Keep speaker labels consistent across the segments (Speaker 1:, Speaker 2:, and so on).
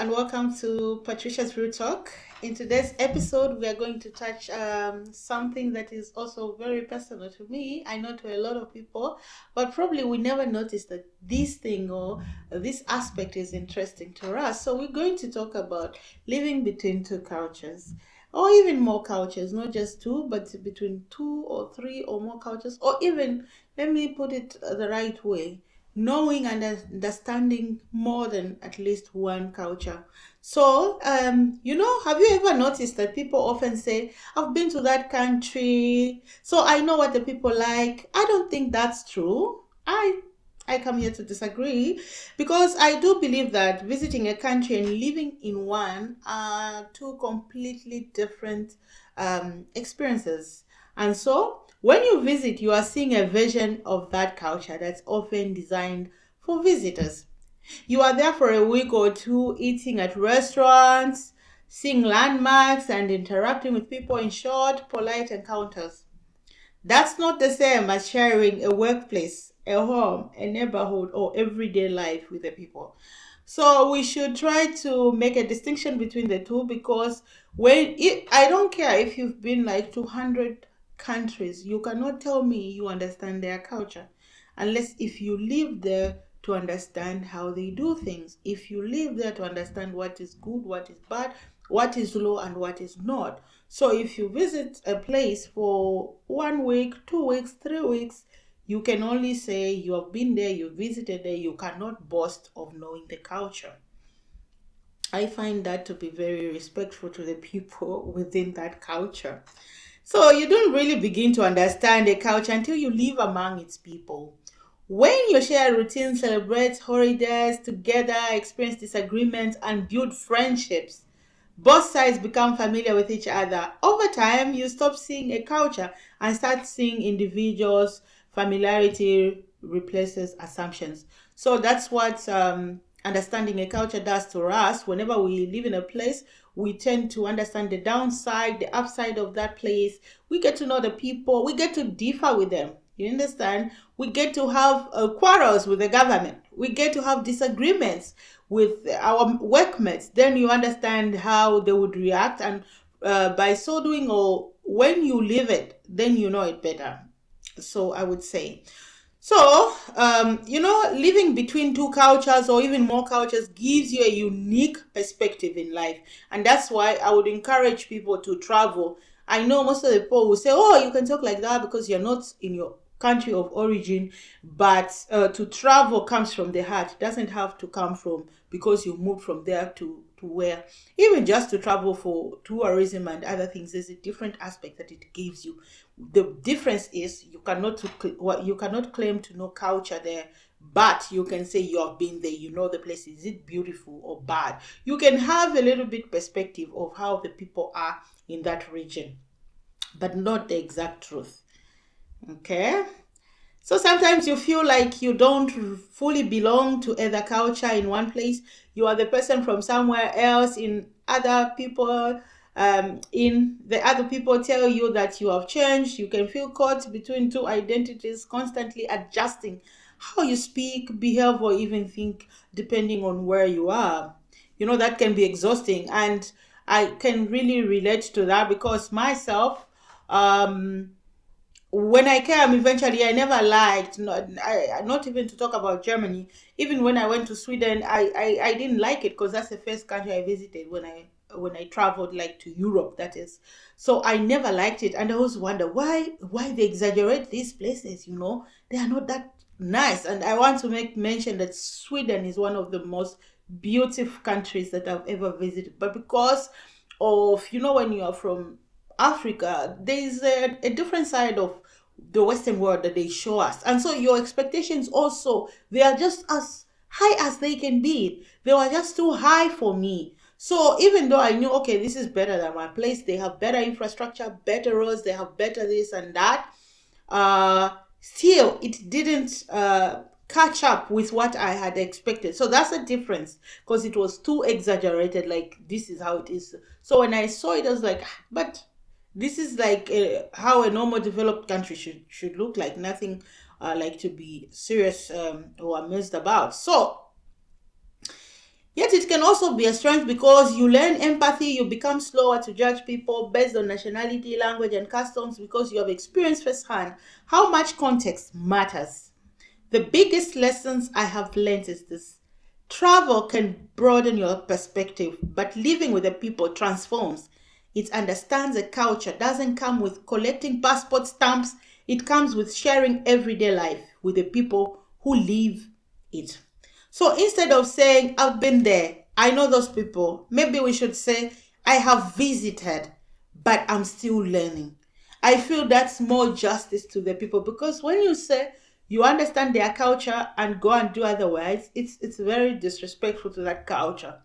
Speaker 1: and welcome to Patricia's Real Talk. In today's episode, we are going to touch something that is also very personal to me. I know to a lot of people, but probably we never noticed that this thing or this aspect is interesting to us. So, we're going to talk about living between two cultures, or even more cultures, not just two, but between two or three or more cultures, or even, let me put it the right way, knowing and understanding more than at least one culture. So, have you ever noticed that people often say, I've been to that country, so I know what the people like? I don't think that's true. I come here to disagree because I do believe that visiting a country and living in one are two completely different experiences. And so, when you visit, you are seeing a version of that culture that's often designed for visitors. You are there for a week or two, eating at restaurants, seeing landmarks, and interacting with people in short, polite encounters. That's not the same as sharing a workplace, a home, a neighborhood, or everyday life with the people. So we should try to make a distinction between the two because I don't care if you've been like 200 countries, you cannot tell me you understand their culture unless if you live there to understand how they do things. If you live there to understand what is good, what is bad, what is law and what is not. So if you visit a place for 1 week, 2 weeks, 3 weeks, you can only say you have been there, you visited there, you cannot boast of knowing the culture. I find that to be very respectful to the people within that culture. So you don't really begin to understand a culture until you live among its people. When you share routines, celebrate holidays together, experience disagreements, and build friendships, both sides become familiar with each other. Over time, you stop seeing a culture and start seeing individuals. Familiarity replaces assumptions. So that's what understanding a culture does to us. Whenever we live in a place, we tend to understand the downside, the upside of that place. We get to know the people, we get to differ with them. You understand? We get to have quarrels with the government. We get to have disagreements with our workmates. Then you understand how they would react, and by so doing, or when you live it, then you know it better. So I would say. So, living between two cultures or even more cultures gives you a unique perspective in life. And that's why I would encourage people to travel. I know most of the people will say, oh, you can talk like that because you're not in your country of origin. But to travel comes from the heart. It doesn't have to come from because you moved from there to where. Even just to travel for tourism and other things, there's a different aspect that it gives you. The difference is you cannot claim to know culture there, but you can say you have been there, you know the place. Is it beautiful or bad? You can have a little bit perspective of how the people are in that region, but not the exact truth. Okay. So sometimes you feel like you don't fully belong to other culture in one place. You are the person from somewhere else. In other people, in the other people tell you that you have changed. You can feel caught between two identities, constantly adjusting how you speak, behave, or even think, depending on where you are. That can be exhausting, and I can really relate to that because myself. When I came eventually, I never liked, not even to talk about Germany. Even when I went to Sweden, I didn't like it because that's the first country I visited when I traveled like to Europe, that is. So I never liked it, and I always wonder why they exaggerate these places. They are not that nice. And I want to make mention that Sweden is one of the most beautiful countries that I've ever visited, but because of when you are from Africa, there is a different side of the Western world that they show us. And so your expectations also, they are just as high as they can be. They were just too high for me. So even though I knew, okay, this is better than my place, they have better infrastructure, better roads, they have better this and that, still it didn't catch up with what I had expected. So that's a difference because it was too exaggerated. Like, this is how it is. So when I saw it, I was like, "Ah, but this is like how a normal developed country should look like. Nothing like to be serious or amused about." So Yet it can also be a strength because you learn empathy, you become slower to judge people based on nationality, language, and customs because you have experienced firsthand how much context matters. The biggest lessons I have learned is this: travel can broaden your perspective, but living with the people transforms. It understands a culture, doesn't come with collecting passport stamps, it comes with sharing everyday life with the people who live it. So instead of saying, I've been there, I know those people, maybe we should say, I have visited, but I'm still learning. I feel that's more justice to the people because when you say you understand their culture and go and do otherwise, it's very disrespectful to that culture.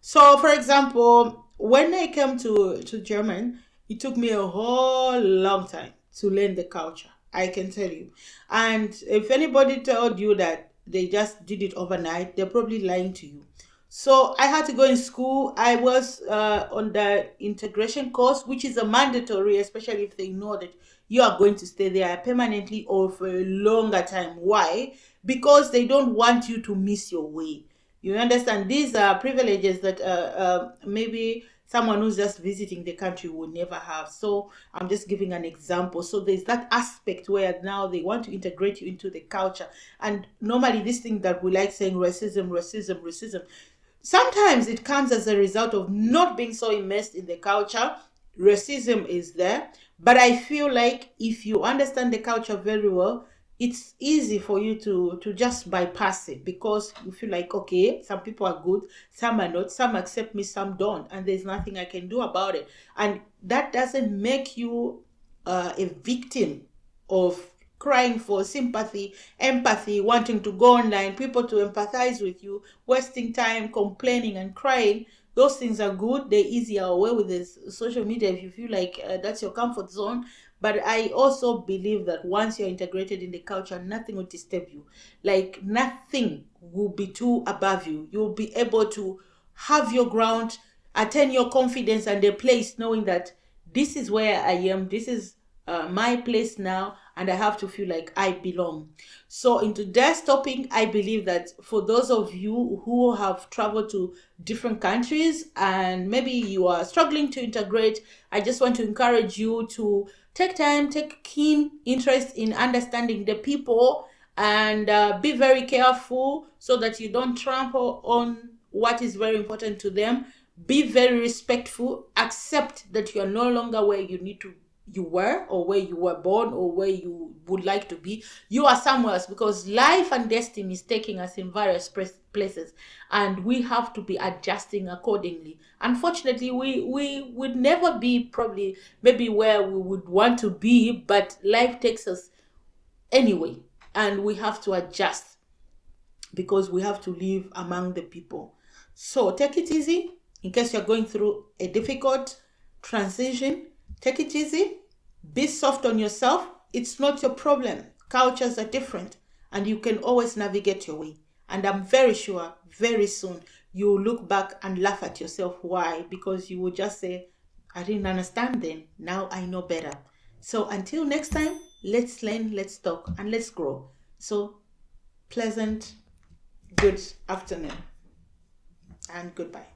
Speaker 1: So, for example, when I came to German, it took me a whole long time to learn the culture. I can tell you. And if anybody told you that they just did it overnight, they're probably lying to you. So I had to go in school. I was on the integration course, which is a mandatory, especially if they know that you are going to stay there permanently or for a longer time. Why? Because they don't want you to miss your way. You understand? These are privileges that maybe someone who's just visiting the country will never have. So I'm just giving an example. So there's that aspect where now they want to integrate you into the culture. And normally this thing that we like saying racism, racism, racism, sometimes it comes as a result of not being so immersed in the culture. Racism is there, but I feel like if you understand the culture very well, it's easy for you to just bypass it because you feel like, okay, some people are good, some are not, some accept me, some don't, and there's nothing I can do about it. And that doesn't make you a victim of crying for sympathy, empathy, wanting to go online, people to empathize with you, wasting time complaining and crying. Those things are good. They're easier away with this social media if you feel like that's your comfort zone. But I also believe that once you're integrated in the culture, nothing will disturb you. Like nothing will be too above you. You'll be able to have your ground, attain your confidence and the place, knowing that this is where I am. This is my place now, and I have to feel like I belong. So, in today's topic, I believe that for those of you who have traveled to different countries and maybe you are struggling to integrate, I just want to encourage you to take time, take keen interest in understanding the people, and be very careful so that you don't trample on what is very important to them. Be very respectful, accept that you are no longer where you were or where you were born or where you would like to be. You are somewhere else because life and destiny is taking us in various places, and we have to be adjusting accordingly. Unfortunately, we would never be probably maybe where we would want to be, but life takes us anyway, and we have to adjust because we have to live among the people. So take it easy in case you're going through a difficult transition. Take it easy. Be soft on yourself. It's not your problem. Cultures are different and you can always navigate your way. And I'm very sure very soon you will look back and laugh at yourself. Why? Because you will just say, I didn't understand then. Now I know better. So until next time, let's learn, let's talk, and let's grow. So pleasant good afternoon and goodbye.